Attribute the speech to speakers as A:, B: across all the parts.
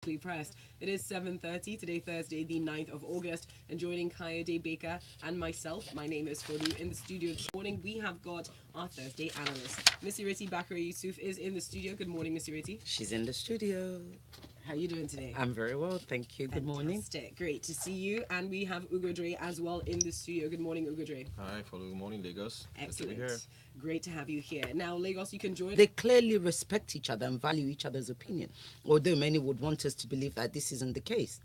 A: Pressed. It is 7:30 today, Thursday, the 9th of August, and joining Kayode Baker and myself, my name is Folu. In the studio this morning, we have got our Thursday analyst. Miss Ireti Bakare Yusuf is in the studio. Good morning, Miss Ireti.
B: She's in the studio.
A: How are you doing today?
B: I'm very well, thank you. Good morning.
A: Fantastic. Great to see you. And we have Ugo Dre as well in the studio. Good morning, Ugo Dre.
C: Hi, Folu. Good morning, Lagos.
A: Excellent. Great to have you here. Now, Lagos, you can join.
B: They clearly respect each other and value each other's opinion, although many would want us to believe that this isn't the case.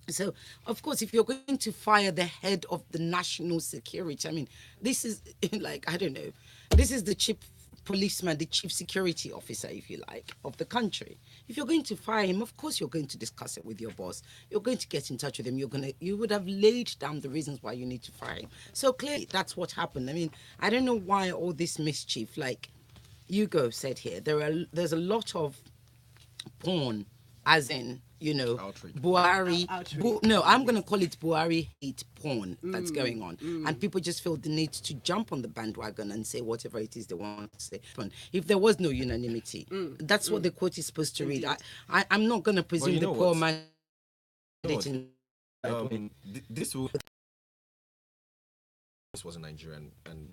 B: So, of course, if you're going to fire the head of the national security, I mean, this is like, I don't know, this is the chief policeman, the chief security officer, if you like, of the country. If you're going to fire him, of course you're going to discuss it with your boss. You're going to get in touch with him. You would have laid down the reasons why you need to fire him. So clearly that's what happened. I mean, I don't know why all this mischief, like Ugo said here, there's a lot of porn, as in, you know,
C: Outrage.
B: Buhari.
A: Outrage.
B: No, I'm going to call it Buhari hate porn that's going on. And people just feel the need to jump on the bandwagon and say whatever it is they want to say. If there was no unanimity, that's what the quote is supposed to read. I'm not going to presume the poor man.
C: This was in Nigeria and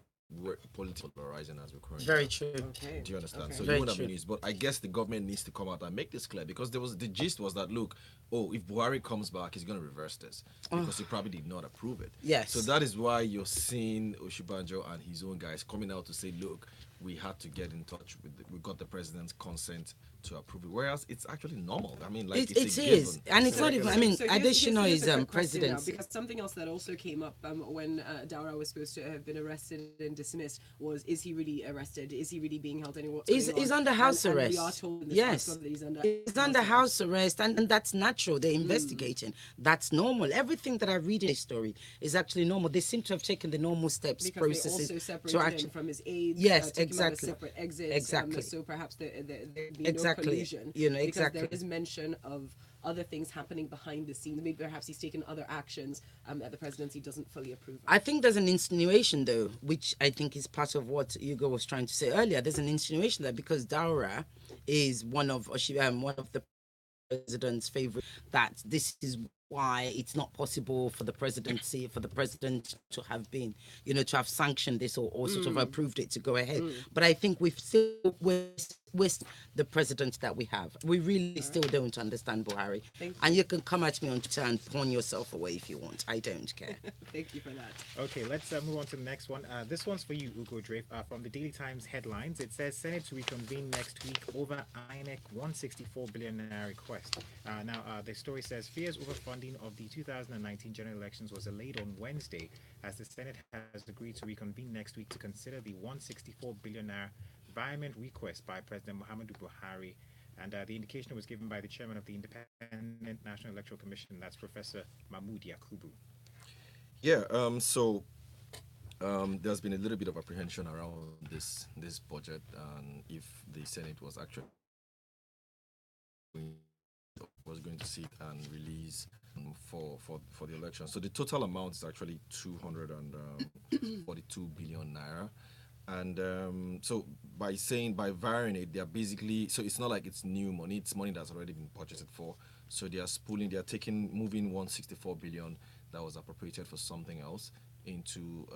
C: political polarizing as we're currently.
B: Very true.
A: Okay.
C: Do you understand?
A: Okay.
C: So
B: Very
C: you would have
B: true.
C: been news, but I guess the government needs to come out and make this clear because the gist was that look, if Buhari comes back, he's going to reverse this because he probably did not approve it.
B: Yes.
C: So that is why you're seeing Osinbajo and his own guys coming out to say, look, we had to get in touch we got the president's consent to approve it. Whereas it's actually normal. I mean, like
B: It
C: it's a
B: is,
C: given.
B: and it's not even. I mean,
A: So
B: additional
A: here's
B: is
A: a quick question now,
B: presidency.
A: because something else that also came up when Daura was supposed to have been arrested and dismissed was: is he really arrested? Is he really being held anywhere?
B: He's under house
A: And
B: arrest.
A: we are told in this
B: Yes,
A: press conference that
B: he's under house arrest, and that's natural. They're investigating. That's normal. Everything that I read in this story is actually normal. They seem to have taken the normal steps,
A: because
B: processes
A: they also separated him from his aides.
B: Yes,
A: took him out of
B: exactly.
A: separate exits.
B: Exactly.
A: So perhaps there'd be
B: Exactly.
A: no collusion.
B: You know,
A: because
B: exactly.
A: there is mention of other things happening behind the scenes. Maybe perhaps he's taken other actions that the presidency doesn't fully approve of.
B: I think there's an insinuation, though, which I think is part of what Ugo was trying to say earlier. There's an insinuation that because Daura is one of the president's favorite, that this is why it's not possible for the president to have been, to have sanctioned this or sort of approved it to go ahead. But I think we've still with the president that we have. We really still don't understand Buhari. And you can come at me on Twitter and pawn yourself away if you want. I don't care.
A: Thank you for that.
D: Okay, let's move on to the next one. This one's for you, Ugo Dre, from the Daily Times headlines. It says Senate to reconvene next week over INEC N164bn request. Now, the story says fears over funding of the 2019 general elections was allayed on Wednesday as the Senate has agreed to reconvene next week to consider the N164bn environment request by President Muhammadu Buhari, and the indication was given by the chairman of the Independent National Electoral Commission, that's Professor Mahmood Yakubu.
C: Yeah. There's been a little bit of apprehension around this budget, and if the Senate was actually going to sit and release for the election. So the total amount is actually 242 billion naira. And so by varying it, they're basically, so it's not like it's new money, it's money that's already been budgeted for. So they are moving 164 billion that was appropriated for something else into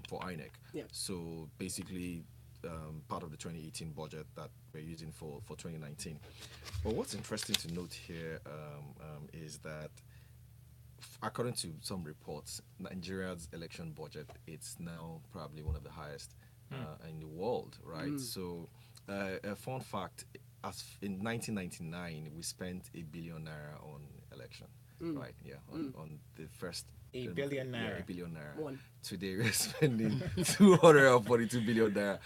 C: for INEC.
A: Yeah.
C: So basically part of the 2018 budget that we're using for 2019. But what's interesting to note here is that according to some reports, Nigeria's election budget, it's now probably one of the highest in the world, right? So a fun fact, as in 1999, we spent $1 billion naira on election, right? Yeah, on the first
D: $1 billion naira.
C: Yeah, $1 billion naira.
A: One.
C: Today we're spending 242 billion naira.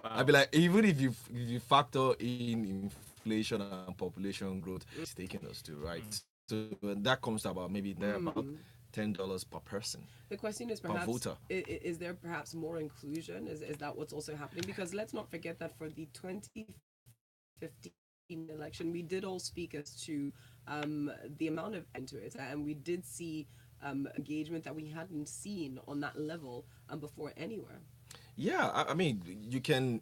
D: Wow.
C: I'd be like, even if you factor in inflation and population growth, it's taking us to, right? So that comes to about maybe there about $10 per person.
A: The question is
C: Per
A: perhaps,
C: voter.
A: is there perhaps more inclusion? Is that what's also happening? Because let's not forget that for the 2015 election, we did all speak as to the amount of into it, and we did see engagement that we hadn't seen on that level before anywhere.
C: Yeah, I mean, you can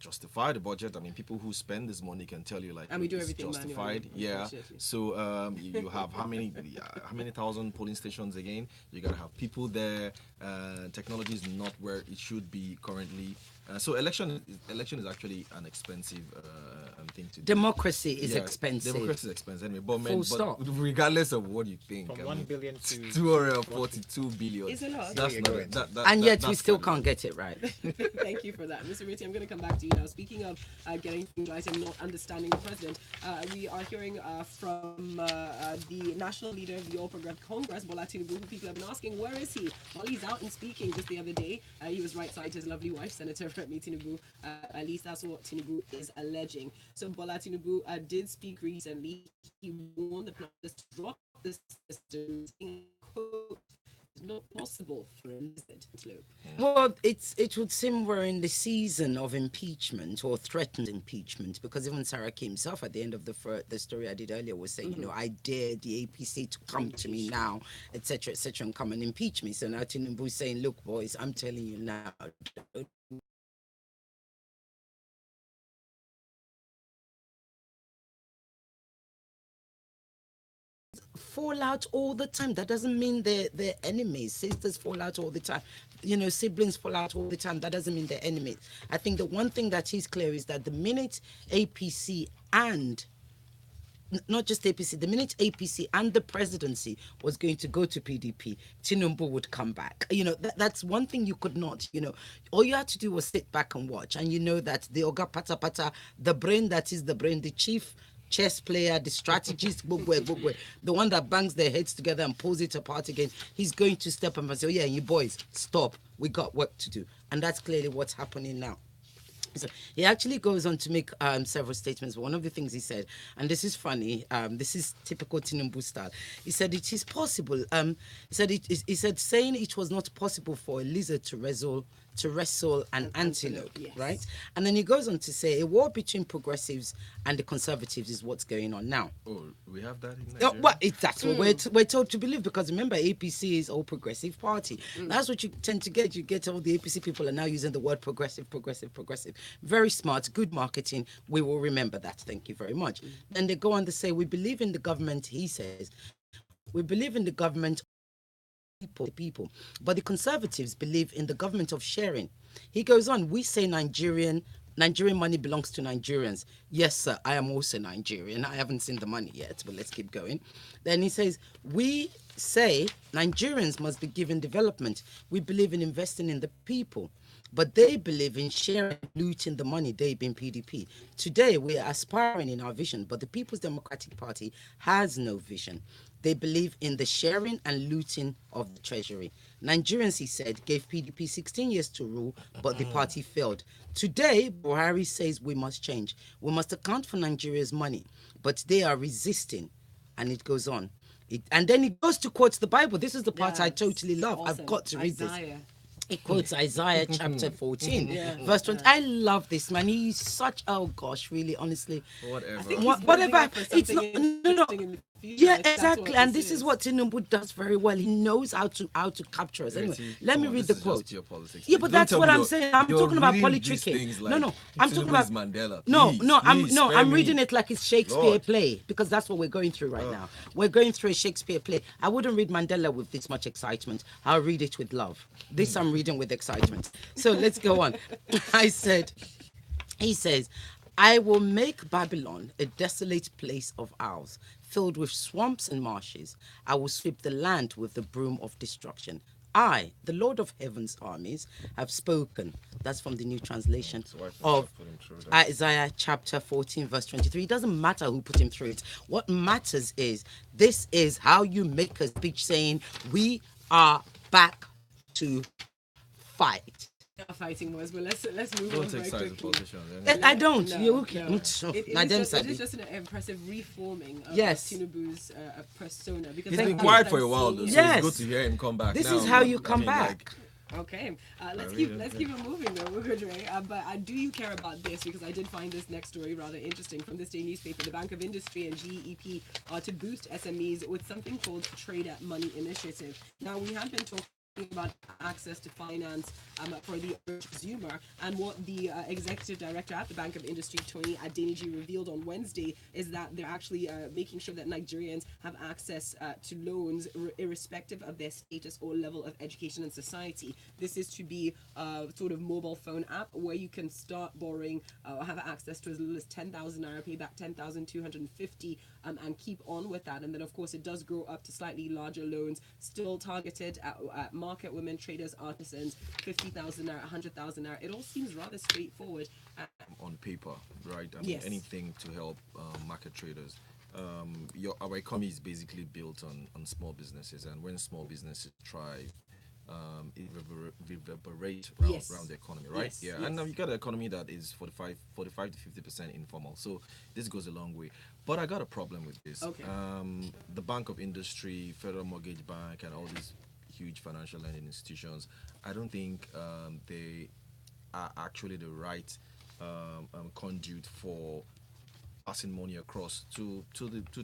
C: justify the budget. I mean, people who spend this money can tell you like
A: And we do
C: it's
A: everything
C: justified.
A: manually,
C: Yeah.
A: unfortunately.
C: So you have how many thousand polling stations again? You gotta have people there. Technology is not where it should be currently. So election is actually an expensive thing to do.
B: Democracy is
C: Yeah,
B: expensive.
C: Democracy is expensive anyway. But,
B: Full stop.
C: regardless of what you think,
D: From
C: I
D: 1
C: mean,
D: billion to
C: 242 billion.
A: It's a lot.
C: That's
D: Yeah,
C: not
D: go
C: it.
D: ahead.
B: And yet we
C: that's
B: still
C: kind of-
B: can't get it right.
A: Thank you for that. Mr. Ireti, I'm going to come back to you now. Speaking of getting things right and not understanding the president, we are hearing from the national leader of the All Progressive Congress, Bola Tinubu, who people have been asking, where is he? Well, he's out and speaking just the other day. He was right side his lovely wife, Senator Remi Tinubu. At least that's what Tinubu is alleging. So Bola Tinubu did speak recently. He warned the planners to drop the system, saying, quote, it's not possible for a lizard to slope.
B: Well, it would seem we're in the season of impeachment or threatened impeachment, because even Saraki himself at the end of the story I did earlier was saying, you know, I dare the APC to come to me now, etc., and come and impeach me. So now Tinubu is saying, look, boys, I'm telling you now, don't fall out all the time. That doesn't mean they're enemies. Sisters fall out all the time. You know, siblings fall out all the time. That doesn't mean they're enemies. I think the one thing that is clear is that the minute APC and not just APC, the minute APC and the presidency was going to go to PDP, Tinubu would come back. You know, that's one thing you could not, you know, all you had to do was sit back and watch. And you know that the Oga Pata Pata, the brain that is the brain, the chief chess player, the strategist, the one that bangs their heads together and pulls it apart again, he's going to step up and say, oh yeah, you boys, stop. We got work to do. And that's clearly what's happening now. So he actually goes on to make several statements. One of the things he said, and this is funny, this is typical Tinubu style. He said it is possible. He said saying it was not possible for a lizard to wrestle an antelope,
A: yes.
B: right? And then he goes on to say a war between progressives and the conservatives is what's going on now.
C: Oh, we have that in
B: Oh,
C: Nigeria?
B: well, that's what we're told to believe, because remember, APC is all progressive party. That's what you tend to get. You get all the APC people are now using the word progressive. Very smart, good marketing. We will remember that. Thank you very much. Then they go on to say, we believe in the government, he says. We believe in the government people. But the conservatives believe in the government of sharing. He goes on, we say Nigerian money belongs to Nigerians. Yes, sir, I am also Nigerian. I haven't seen the money yet, but let's keep going. Then he says, we say Nigerians must be given development. We believe in investing in the people. But they believe in sharing, looting the money, they being PDP. Today, we are aspiring in our vision, but the People's Democratic Party has no vision. They believe in the sharing and looting of the treasury. Nigerians, he said, gave PDP 16 years to rule, but the party failed. Today, Buhari says we must change. We must account for Nigeria's money, but they are resisting. And it goes on. And then he goes to quote the Bible. This is the part I totally love.
A: Awesome.
B: I've got to read
A: Isaiah.
B: this. He quotes Isaiah chapter 14,
A: Yeah.
B: verse 20. I love this man. He's such, oh gosh, really, honestly.
C: Whatever.
A: I think
B: Whatever.
A: It's
B: It's
A: not.
B: not. No.
A: In the future.
B: Yeah,
A: That's
B: exactly.
A: what
B: And this is what Tinubu does very well. He knows how to capture us. Anyway,
C: Ireti,
B: let
C: come
B: me
C: on,
B: read
C: this
B: the
C: is
B: quote.
C: just pure politics.
B: Yeah, but
C: Don't
B: that's
C: tell
B: what
C: me
B: I'm
C: you're-
B: saying. I'm
C: you're
B: talking about
C: reading these
B: politicking.
C: things
B: No,
C: like
B: no, I'm talking
C: Tinubu
B: about
C: is Mandela.
B: No,
C: Please,
B: no,
C: please, spare
B: I'm
C: me.
B: reading it like it's Shakespeare
C: Lord.
B: play, because that's what we're going through right now. We're going through a Shakespeare play. I wouldn't read Mandela with this much excitement. I'll read it with love. This I'm reading with excitement. So let's go on. He says, I will make Babylon a desolate place of owls, filled with swamps and marshes. I will sweep the land with the broom of destruction. I, the Lord of Heaven's armies, have spoken. That's from the New Translation of Isaiah chapter 14, verse 23. It doesn't matter who put him through it. What matters is, this is how you make a speech saying, we are back to fight.
A: fighting was, but let's move
C: Don't
A: on
C: take
A: very
C: sides with
A: quickly.
C: politicians.
B: I don't.
A: No,
B: You okay?
A: no.
B: So,
A: It
B: Madam
A: is
B: Sadi.
A: just an impressive reforming of
B: Yes.
A: Tinubu's persona. Because
C: He's
A: like
C: been
A: last
C: quiet
A: time
C: for a while, though,
A: seeing-
C: so
B: Yes.
C: it's good to hear him come back.
B: This
C: now.
B: is how you
C: I
B: come
C: mean,
B: back.
A: Okay, let's
C: really
A: keep it moving though, Ugo Dre. But do you care about this? Because I did find this next story rather interesting from this day newspaper. The Bank of Industry and GEP are to boost SMEs with something called Trader Money Initiative. Now we have been talking about access to finance for the average consumer. And what the executive director at the Bank of Industry, Tony Adeniji, revealed on Wednesday is that they're actually making sure that Nigerians have access to loans irrespective of their status or level of education in society. This is to be a sort of mobile phone app where you can start borrowing or have access to as little as 10,000 naira, pay back 10,250 and keep on with that. And then, of course, it does grow up to slightly larger loans, still targeted at market women, traders, artisans, 50,000 naira, 100,000 naira. It all seems rather straightforward.
C: On paper, right? I mean,
A: Yes.
C: anything to help market traders. Our economy is basically built on small businesses, and when small businesses thrive, it reverberates
A: Yes.
C: around the economy, right?
A: Yes,
C: Yeah,
A: yes.
C: and now you got an economy that is 45 to 50% informal. So this goes a long way. But I got a problem with this.
A: Okay.
C: The Bank of Industry, Federal Mortgage Bank, and all these huge financial lending institutions, I don't think they are actually the right conduit for passing money across to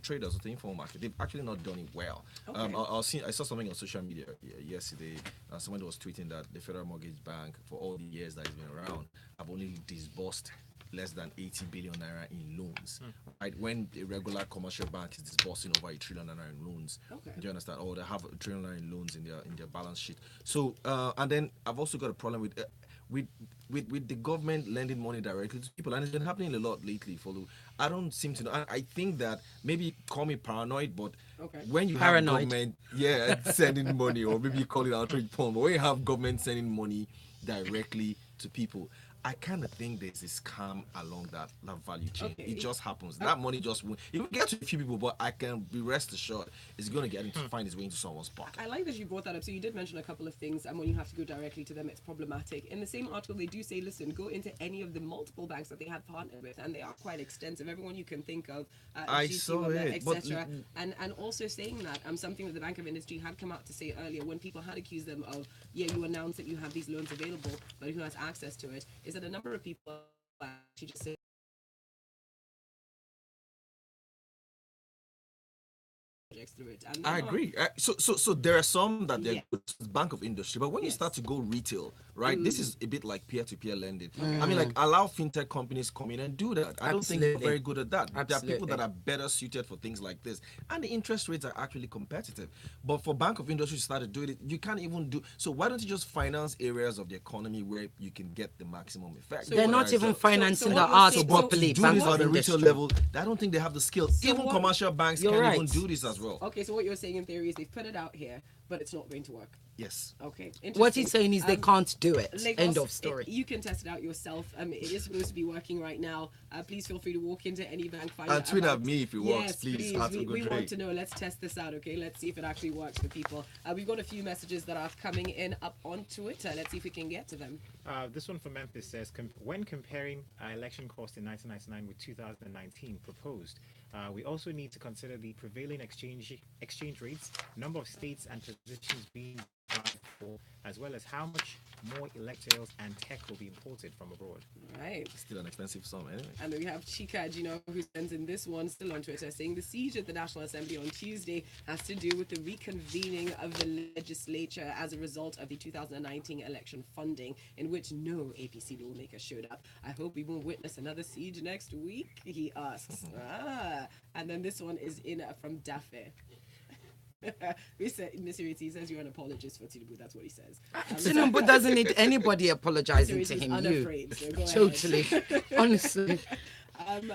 C: traders, to the informal market. They've actually not done it well.
A: Okay.
C: I saw something on social media yesterday. Someone was tweeting that the Federal Mortgage Bank, for all the years that it's been around, have only disbursed less than 80 billion naira in loans. Right? When a regular commercial bank is disbursing over 1 trillion naira in loans.
A: Okay.
C: Do you understand? Or they have 1 trillion naira in loans in their balance sheet. So and then I've also got a problem with the government lending money directly to people, and it's been happening a lot lately. Folu, I don't seem to know. I think that maybe call me paranoid, but
A: Okay.
C: when you
B: Paranoid.
C: have government, sending money, or maybe you call it outrage porn, but when you have government sending money directly to people, I kind of think there's a scam along that value chain.
A: Okay.
C: It just happens. That money just won't. It will get to a few people, but I can be rest assured it's going to get into find its way into someone's pocket.
A: I like that you brought that up. So you did mention a couple of things, and when you have to go directly to them, it's problematic. In the same article, they do say, listen, go into any of the multiple banks that they have partnered with, and they are quite extensive. Everyone you can think of,
C: I saw it, but-
A: etc. And also saying that something that the Bank of Industry had come out to say earlier when people had accused them of, you announced that you have these loans available, but who has access to it, is that a number of people actually just say through it. And
C: I agree. So there are some that they're
A: Yeah.
C: good to the Bank of Industry, but when you
A: Yes.
C: start to go retail, right? This is a bit like peer-to-peer lending.
A: Mm.
C: I mean, like allow fintech companies come in and do that. I don't think they're
B: Absolutely.
C: very good at that. There are people
B: Absolutely.
C: that are better suited for things like this, and the interest rates are actually competitive. But for Bank of Industry to start to do it, you can't even do. So why don't you just finance areas of the economy where you can get the maximum effect?
B: They're not
C: Right,
B: even
C: so-
B: financing
A: so
B: the
A: what you're
B: art
A: saying-
C: but
B: properly.
C: to do
B: Bank
C: this
B: of
C: on the retail
B: Industry.
C: level, I don't think they have the skill.
A: So
C: Even
A: what-
C: commercial banks
B: You're
C: can't
B: right.
C: even do this as well.
A: Okay, so what you're saying in theory is they've put it out here, but it's not going to work.
C: Yes.
A: Okay.
B: What he's saying is they can't do it.
A: Lagos,
B: End of story.
A: You can test it out yourself. It is supposed to be working right now. Please feel free to walk into any bank. Find
C: And
A: out
C: tweet
A: about-
C: at me if it
A: Yes,
C: works, please.
A: We want to know. Let's test this out, okay? Let's see if it actually works for people. We've got a few messages that are coming in up on Twitter. Let's see if we can get to them.
D: This one from Memphis says, when comparing election costs in 1999 with 2019 proposed, we also need to consider the prevailing exchange rates, number of states and positions being applied for, as well as how much more electorals and tech will be imported from abroad.
A: Right.
C: Still an expensive sum, anyway.
A: And then we have Chika, who sends in this one, still on Twitter, saying the siege at the National Assembly on Tuesday has to do with the reconvening of the legislature as a result of the 2019 election funding, in which no APC lawmaker showed up. I hope we won't witness another siege next week, he asks. And then this one is in from Dafe. Miss Ireti says you're an apologist for Tinubu. That's what he says.
B: Tinubu doesn't need anybody apologizing
A: Ireti
B: to
A: is
B: him.
A: unafraid, so go ahead.
B: Totally. Honestly.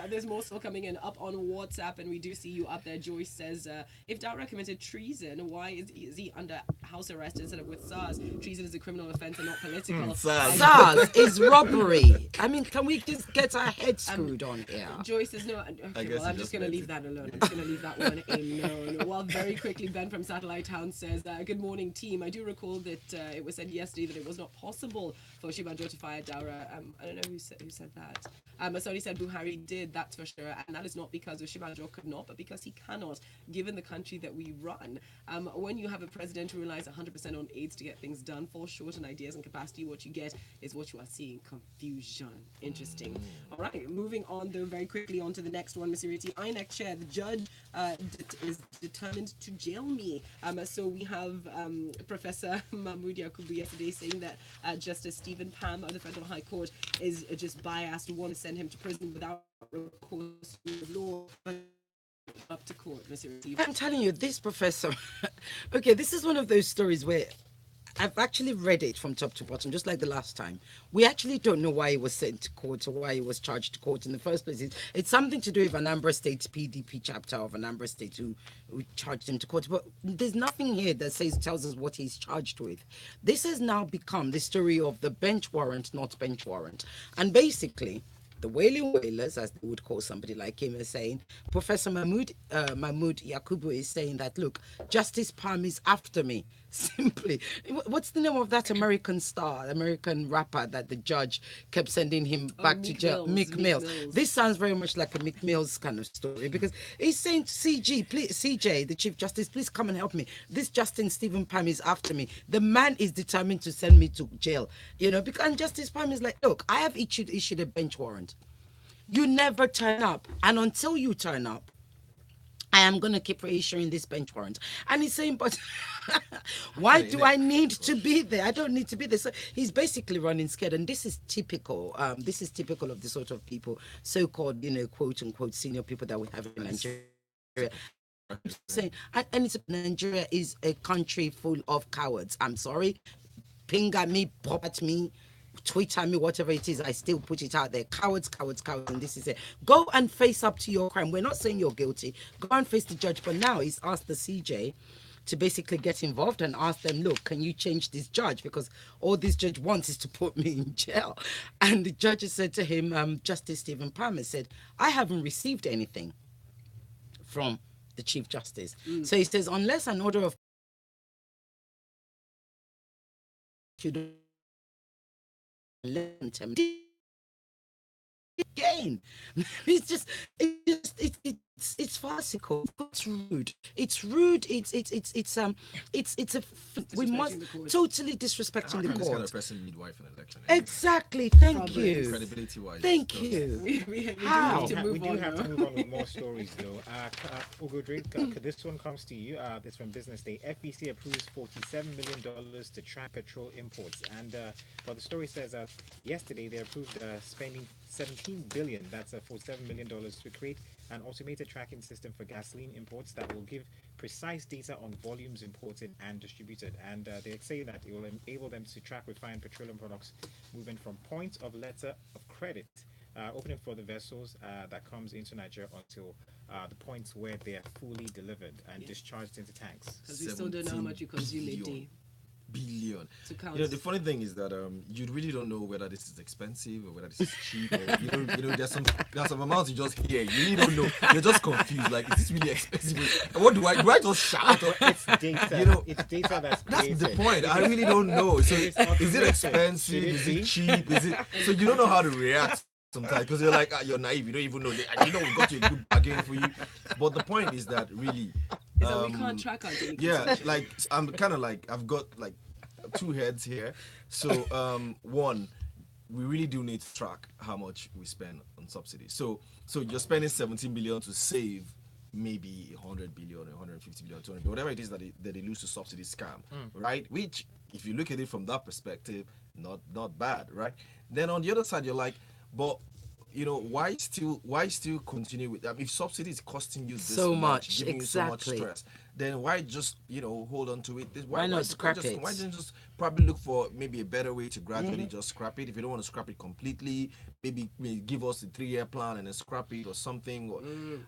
A: There's more still coming in up on WhatsApp, and we do see you up there. Joyce says, if Daura committed treason, why is he under house arrest instead of with SARS? Treason is a criminal offense and not political.
B: SARS is robbery. I mean, can we just get our heads screwed on here?
A: Joyce says, no, okay,
C: guess
A: well, I'm
C: he
A: just
C: just
A: going to
C: meant
A: leave
C: it.
A: that alone. I'm just going to leave that one alone. Well, very quickly, Ben from Satellite Town says, good morning, team. I do recall that it was said yesterday that it was not possible for Osinbajo to fire Daura. I don't know who said that. Somebody said Buhari Buhari did, that's for sure. And that is not because Osinbajo could not, but because he cannot, given the country that we run. When you have a president who relies 100% on aids to get things done, falls short in ideas and capacity, what you get is what you are seeing: confusion. Interesting. All right, moving on though very quickly on to the next one, Ms. Ireti. INEC chair, the judge is determined to jail me. So we have Professor Mahmoud Yakubu yesterday saying that Justice Stephen Pam of the Federal High Court is just biased, want to send him to prison without recourse to law. Up to court, Ms. Ireti.
B: I'm telling you, this professor, okay, this is one of those stories where I've actually read it from top to bottom, just like the last time. We actually don't know why he was sent to court or why he was charged to court in the first place. It's something to do with Anambra State PDP chapter of Anambra State who charged him to court. But there's nothing here that tells us what he's charged with. This has now become the story of the bench warrant, not bench warrant. And basically, the wailing wailers, as they would call somebody like him, is saying, Professor Mahmoud Yakubu is saying that, look, Justice Palm is after me. Simply. What's the name of that American star, American rapper that the judge kept sending him back to jail? Meek Mills. This sounds very much like a Meek Mills kind of story, because he's saying, CJ, the Chief Justice, please come and help me. This Justin Stephen Palm is after me. The man is determined to send me to jail. And Justice Palm is like, look, I have issued a bench warrant. You never turn up. And until you turn up, I am going to keep reissuing this bench warrant. And he's saying, but why do I need to be there? I don't need to be there. So he's basically running scared. And this is typical. This is typical of the sort of people, so-called, quote unquote, senior people that we have in Nigeria. Saying, and Nigeria is a country full of cowards. I'm sorry. Ping at me, pop at me, tweet at me, whatever it is, I still put it out there. Cowards, cowards, cowards. And this is it. Go and face up to your crime. We're not saying you're guilty. Go and face the judge. But now he's asked the CJ to basically get involved and ask them, look, can you change this judge? Because all this judge wants is to put me in jail. And the judge has said to him, Justice Stephen Palmer said, I haven't received anything from the Chief Justice. So he says, unless an order of again. It's farcical. It's rude. It's rude. We must totally disrespecting the
C: court. Kind of
B: court.
C: person midwife in an election.
B: Exactly. Thank you.
C: Credibility wise.
B: Thank you.
A: We
B: How?
A: do have to
D: We
A: move
D: do
A: on
D: have
A: now.
D: to move on with more stories, though. Ugo Dre, this one comes to you. It's from Business Day. FEC approves $47 million to track petrol imports. And the story says yesterday they approved spending $17 billion. That's $47 million to create an automated tracking system for gasoline imports that will give precise data on volumes imported and distributed. And they say that it will enable them to track refined petroleum products moving from point of letter of credit, opening for the vessels that comes into Nigeria until the points where they are fully delivered and discharged into tanks.
A: Because we still don't know how much you consume a day.
C: Billion.
A: To count.
C: The funny thing is that you really don't know whether this is expensive or whether this is cheap. Or, there's some amounts you just hear. You really don't know. You're just confused. Like, is this really expensive? What do I just shout? Or,
D: It's data. It's data that's created.
C: That's the point. I really don't know. So
D: It's
C: is it
D: automated.
C: expensive?
D: Should it
C: Is
D: be?
C: it cheap? Is it? So you don't know how to react sometimes because you're like, you're naive. You don't even know. We got you a good bargain for you. But the point is that really,
A: Is that we can't track our daily
C: yeah,
A: consumption.
C: like I'm kind of like I've got like two heads here. So one, we really do need to track how much we spend on subsidies. So you're spending 17 billion to save maybe 100 billion or 150 billion, 200 billion, whatever it is that they lose to subsidy scam, right? Which, if you look at it from that perspective, not bad, right? Then on the other side, you're like, but why still continue with that? If subsidy is costing you this
B: So much,
C: giving you so much
B: exactly.
C: stress, then why just hold on to it?
B: Why not scrap it?
C: Why don't you just probably look for maybe a better way to gradually just scrap it? If you don't want to scrap it completely, maybe give us a 3-year plan and then scrap it or something. Or,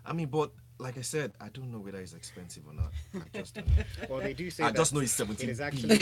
C: I mean, but like I said, I don't know whether it's expensive or not. I just don't know.
D: Well, they do say
C: I
D: that
C: just know it's 17
D: it is actually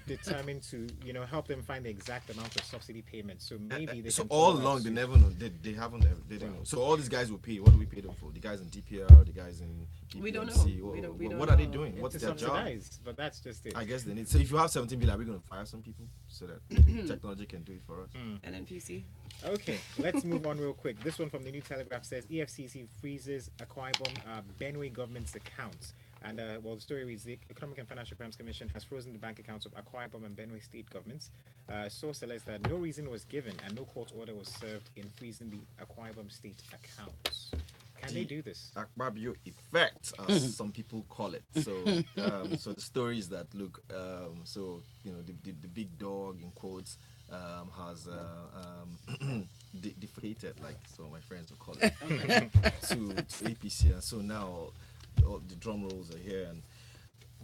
D: determined to, help them find the exact amount of subsidy payments. So maybe they
C: so
D: can
C: all
D: follow
C: along
D: us.
C: they never know. They haven't. They don't know. So all these guys will pay. What do we pay them for? The guys in DPR, the guys in
A: We don't know.
C: PPMC,
A: We don't
C: what are they
A: know.
C: doing?
D: It's
C: What's
D: to
C: their job?
D: subsidize, but that's just it.
C: I guess they need. So if you have 17 billion, are we going to fire some people so that technology can do it for us?
A: NNPC.
D: Okay, let's move on real quick. This one from the New Telegraph says EFCC freezes Akwa Ibom Benue government's accounts. And the story reads: the Economic and Financial Crimes Commission has frozen the bank accounts of Akwa Ibom and Benue state governments. Source alleges that no reason was given and no court order was served in freezing the Akwa Ibom state accounts. Can they do this?
C: Akbabio effect, as some people call it. So, so the story is that look, the big dog in quotes has defeated, like some of my friends will call it, to APC, and so now all the drum rolls are here. And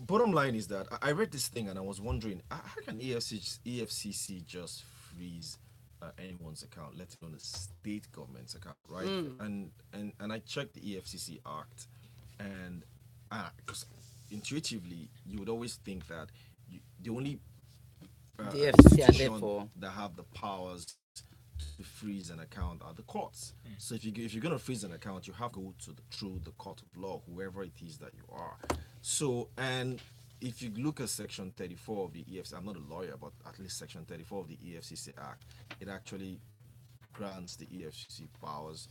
C: bottom line is that I read this thing and I was wondering, how can EFCC just freeze anyone's account, let alone a state government's account, right? And I checked the EFCC Act, and because intuitively you would always think that the only
B: The EFCC are
C: institution
B: therefore
C: that have the powers to freeze an account are the courts. So if you're going to freeze an account, you have to go through the court of law, whoever it is that you are. So, and if you look at Section 34 of the EFCC, I'm not a lawyer, but at least Section 34 of the EFCC Act, it actually grants the EFCC powers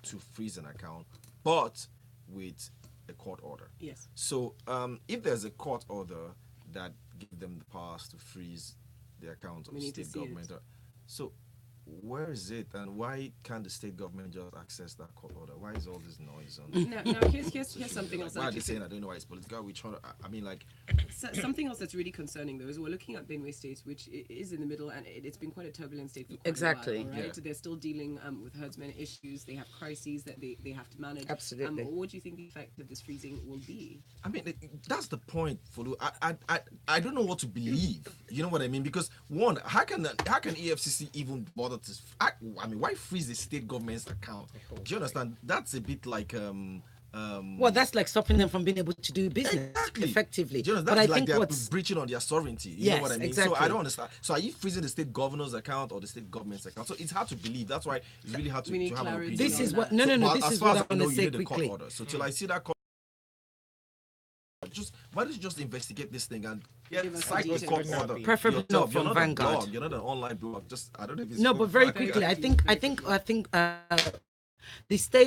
C: to freeze an account, but with a court order.
A: Yes.
C: So if there's a court order that gives them the powers to freeze the account of
A: We
C: the
A: need to
C: state
A: see
C: government, so where is it, and why can't the state government just access that court order? Why is all this noise on?
A: Now here's something else.
C: Why are they
A: actually.
C: saying I don't know why it's political? We trying to, I mean, like,
A: Something else that's really concerning though is we're looking at Benue State, which is in the middle, and it's been quite a turbulent state for quite
B: Exactly.
A: a while, right?
C: Yeah.
A: They're still dealing with herdsmen issues. They have crises that they have to manage.
B: Absolutely.
A: What do you think the effect of this freezing will be?
C: I mean, that's the point, Folu. I don't know what to believe. You know what I mean? Because one, how can EFCC even bother to? I mean, why freeze the state government's account? Do you understand? That's a bit like
B: well, that's like stopping them from being able to do business
C: Exactly.
B: effectively.
C: Do you know,
B: But
C: that's
B: I
C: like
B: think
C: they're
B: what's
C: breaching on their sovereignty. You
B: Yes,
C: know what I mean?
B: exactly.
C: So I don't understand. So are you freezing the state governor's account or the state government's account? So it's hard to believe. That's why it's really hard
A: We need
C: to have an
A: clarity
C: opinion.
B: this
A: on
B: is
A: that.
B: what no.
C: But
B: This
C: as
B: is
C: far
B: what
C: as
B: I
C: I know,
B: want to
C: you
B: say
C: need a court
B: quickly.
C: order. So till I see that court, why don't you just investigate this thing and get
A: Give us
C: cite
A: the
C: the court
D: details.
C: order?
B: Preferably
C: Yourself.
B: not
C: You're
B: from
C: not a
B: Vanguard.
C: blog. You're not an online blog. Just I don't know if it's
B: No, but very
C: Vanguard.
B: quickly, I think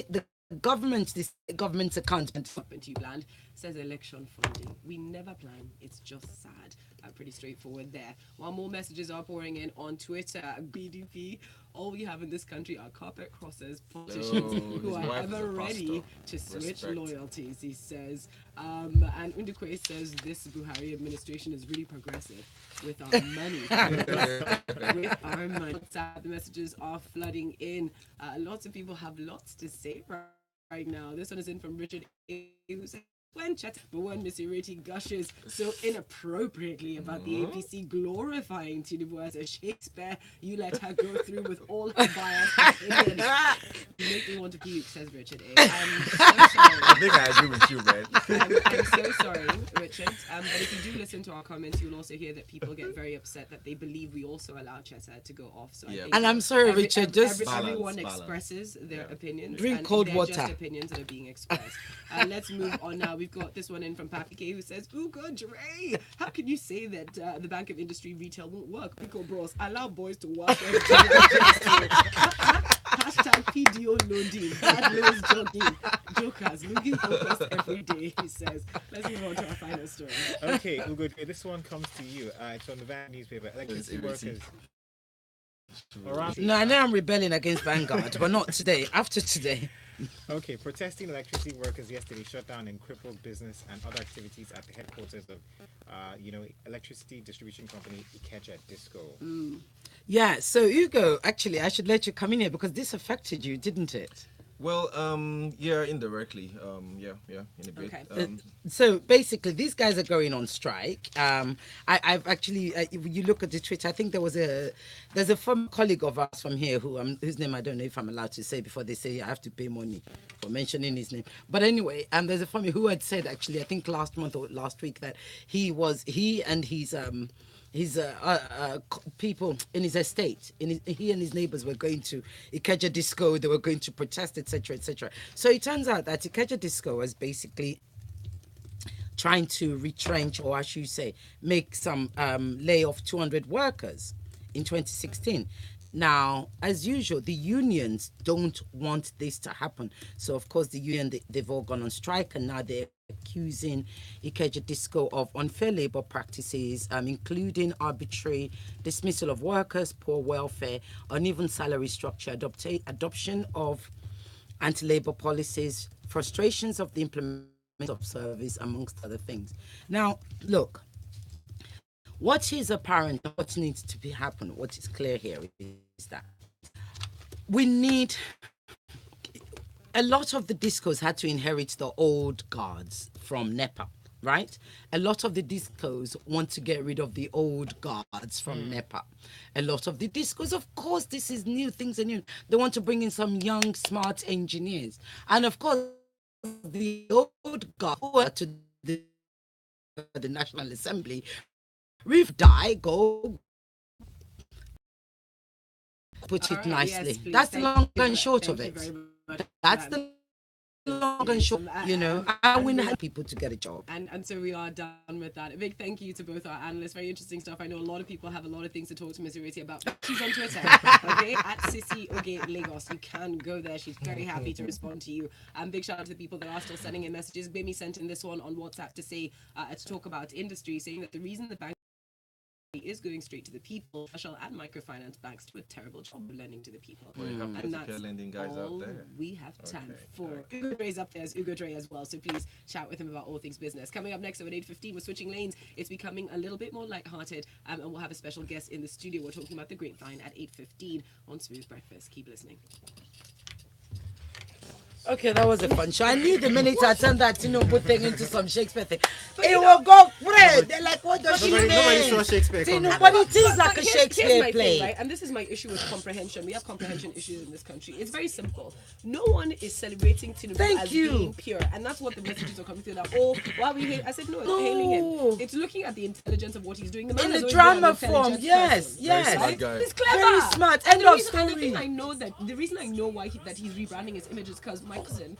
B: the government's account.
A: Up into you, Bland says election funding. We never plan. It's just sad. Pretty straightforward there. While more messages are pouring in on Twitter, BDP. All we have in this country are carpet crossers, politicians who
C: his
A: are
C: wife is
A: ever
C: a
A: ready
C: pastor.
A: to switch
C: Respect.
A: loyalties, he says. And Undukwe says this Buhari administration is really progressive with our money. With our money. WhatsApp, the messages are flooding in. Lots of people have lots to say right now. This one is in from Richard A, who says, but when Miss Ireti gushes so inappropriately about the APC glorifying Tinubu as a Shakespeare, you let her go through with all her bias opinion. You make me want to puke, says Richard A. I'm so sorry.
C: I think I agree with you, man.
A: I'm so sorry, Richard. But if you do listen to our comments, you'll also hear that people get very upset that they believe we also allow Chesa to go off. So I
C: Yeah.
A: think
B: And I'm sorry, Richard, just
A: everyone
C: Balance.
A: expresses their opinions.
B: Drink
A: and
B: cold
A: they're
B: water.
A: Just opinions that are being expressed. Let's move on now. We've got this one in from Papi K, who says, Ugo Dre, how can you say that the Bank of Industry retail won't work? Pico Bros, allow boys to wash everything like this. Hashtag PDO loading, bad loads jogging, jokers, looking focused every day, he says. Let's move on to our final story.
D: Okay, Ugo, this one comes to you. It's from the Vanguard newspaper. Electricity
C: It's
D: workers. Around
B: No, I know I'm rebelling against Vanguard, but not today. After today.
D: Okay, protesting electricity workers yesterday shut down and crippled business and other activities at the headquarters of, electricity distribution company Ikeja DISCO.
B: Yeah. So Hugo, actually, I should let you come in here because this affected you, didn't it?
C: Well, yeah, indirectly. Yeah, in a bit.
A: Okay.
B: So basically, these guys are going on strike. I've actually, you look at the Twitter. I think there's a former colleague of ours from here whose name I don't know if I'm allowed to say before they say I have to pay money for mentioning his name. But anyway, there's a former who had said actually, I think last month or last week that he and his people in his estate. He and his neighbors were going to Ikeja DISCO. They were going to protest, etc., etc. So it turns out that Ikeja DISCO was basically trying to retrench, or I should say, make some lay off 200 workers in 2016. Now, as usual, the unions don't want this to happen. So, of course, the union, they've all gone on strike, and now they're accusing Ikeja DISCO of unfair labor practices, including arbitrary dismissal of workers, poor welfare, uneven salary structure, adoption of anti-labor policies, frustrations of the implementation of service, amongst other things. Now, look, what is apparent, what needs to be happen, what is clear here is that we need, a lot of the discos had to inherit the old guards from NEPA, right? A lot of the discos want to get rid of the old guards from NEPA. A lot of the discos, of course, this is new, things are new. They want to bring in some young, smart engineers. And of course, the old guard who are to the National Assembly, go put it nicely.
A: Yes,
B: that's the long and short of it. That's the long and short, you know, and we need people to get a job.
A: And so we are done with that. A big thank you to both our analysts. Very interesting stuff. I know a lot of people have a lot of things to talk to Ms. Ireti about. She's on Twitter, okay, at Sissy Oge Lagos. You can go there. She's very happy to respond to you. Big shout out to the people that are still sending in messages. Bimi sent in this one on WhatsApp to say, to talk about industry, saying that the reason the bank is going straight to the people, special and microfinance banks do a terrible job of lending to the people.
C: Well, you have
A: And that's
C: peer-to-peer lending guys out
A: all
C: there.
A: we have time for. Ugo Dre's up there as Ugo Dre as well, so please chat with him about all things business. Coming up next at 8:15, we're switching lanes. It's becoming a little bit more lighthearted, and we'll have a special guest in the studio. We're talking about the grapevine at 8:15 on Smooth Breakfast. Keep listening.
B: Okay, that was a fun show. I knew the minute I turned that Tinubu thing into some Shakespeare thing, it will go Fred. They're like, what does she mean?
D: Nobody saw Shakespeare coming.
B: But it is like a
A: Here's
B: Shakespeare
A: my
B: play.
A: thing, right? And this is my issue with comprehension. We have comprehension issues in this country. It's very simple. No one is celebrating Tinubu as being pure, and that's what the messages are coming through. That why we hate. I said no, it's not hailing him. It's looking at the intelligence of what he's doing. The man
B: In
A: has
B: the
A: always been an
B: drama form,
A: intelligent
B: yes,
A: person.
B: yes.
C: Very smart guy.
A: He's clever.
B: Very smart.
A: And
B: End
A: the
B: of
A: reason, and the
B: story.
A: thing I know the reason I know why that he's rebranding his image is because my cousin,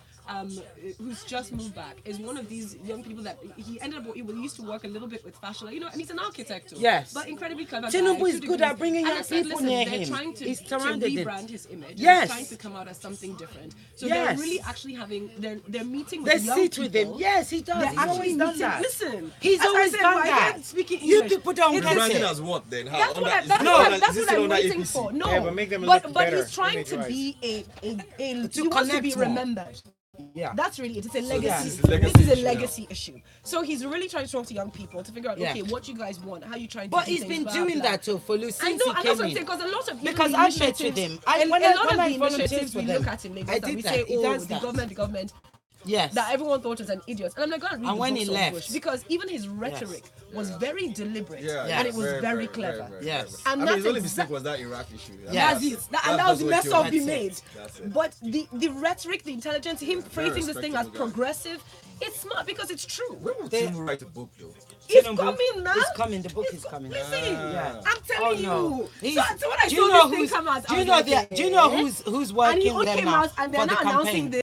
A: who's just moved back, is one of these young people that he ended up. He used to work a little bit with fashion, you know, and he's an architect too.
B: Yes.
A: But incredibly clever.
B: Tinubu
A: guy,
B: is good at bringing
A: and
B: young
A: I said,
B: people
A: listen,
B: near
A: they're
B: him.
A: Trying to
B: He's surrounded it.
A: rebrand his image.
B: Yes.
A: And trying to come out as something different. So
B: Yes.
A: they're really actually having. They're meeting with
B: They
A: young
B: sit
A: people.
B: with him. Yes, he does.
A: They're
B: He's
A: actually
B: always done
A: meeting.
B: that.
A: Listen,
B: He's
A: as I
B: always
A: said,
B: done
A: right,
B: that.
A: again, speaking
B: You
A: English.
B: people don't
A: It
B: get
A: is-
C: Branding
B: it.
C: as what then? How?
A: That's what
C: Under-
A: that's
C: is
A: what
C: it
A: I'm
C: under
A: waiting
C: APC?
A: for. No,
D: Yeah, but make them
A: but
D: look
A: but
D: better,
A: he's trying to
D: image-wise.
A: be he wants to
B: connect
A: be
B: more.
A: remembered.
B: Yeah.
A: That's really it. It's a legacy.
B: Yeah.
C: It's a legacy
A: This is a
C: issue.
A: legacy issue. So he's really trying to talk to young people to figure out,
B: Yeah.
A: okay, what you guys want, how you trying to
B: But
A: do
B: he's
A: things,
B: been
A: blah,
B: doing
A: blah.
B: that to Folu
A: I
B: since
A: know,
B: he
A: and that's what
B: came
A: I'm saying,
B: in.
A: because a lot of
B: Because
A: even
B: I met
A: initiatives-
B: with him.
A: a
B: When
A: lot
B: I
A: of the
B: volunteered
A: initiatives
B: for
A: we
B: them,
A: look at in Lagos
B: I
A: that
B: did
A: we
B: that.
A: say,
B: He
A: oh,
B: does
A: the
B: that.
A: government.
B: Yes.
A: That everyone thought was an idiot. And I'm like, go and read
B: And
A: the
B: when
A: books
B: he
A: on
B: left-
A: Bush, because even his rhetoric was very deliberate and it was very clever.
B: Yes.
A: And
C: I mean,
A: that's
C: his only
A: exact-
C: mistake was that Iraq issue.
B: Yeah.
A: That's it. And that was the
C: what
A: mess
C: killed
A: up
C: him.
A: he made.
C: That's it.
A: But the rhetoric, the intelligence, him phrasing this thing as
C: respectable guy.
A: progressive, it's smart because it's true.
C: When will Tinubu write a book though?
A: It's
B: Tinubu
A: coming, man.
B: It's coming. The book is coming.
A: Listen,
B: Yeah.
A: I'm telling
B: no.
A: you.
B: He's-
A: So when I
B: do you
A: saw
B: know
A: this thing
B: who's?
A: come out,
B: Do
A: I
B: you
A: was
B: know
A: like,
B: the? Do you know
A: eh?
B: who's
A: And he
B: working
A: all
B: them
A: came
B: now
A: out and
B: for
A: they're
B: the
A: now announcing
B: campaign?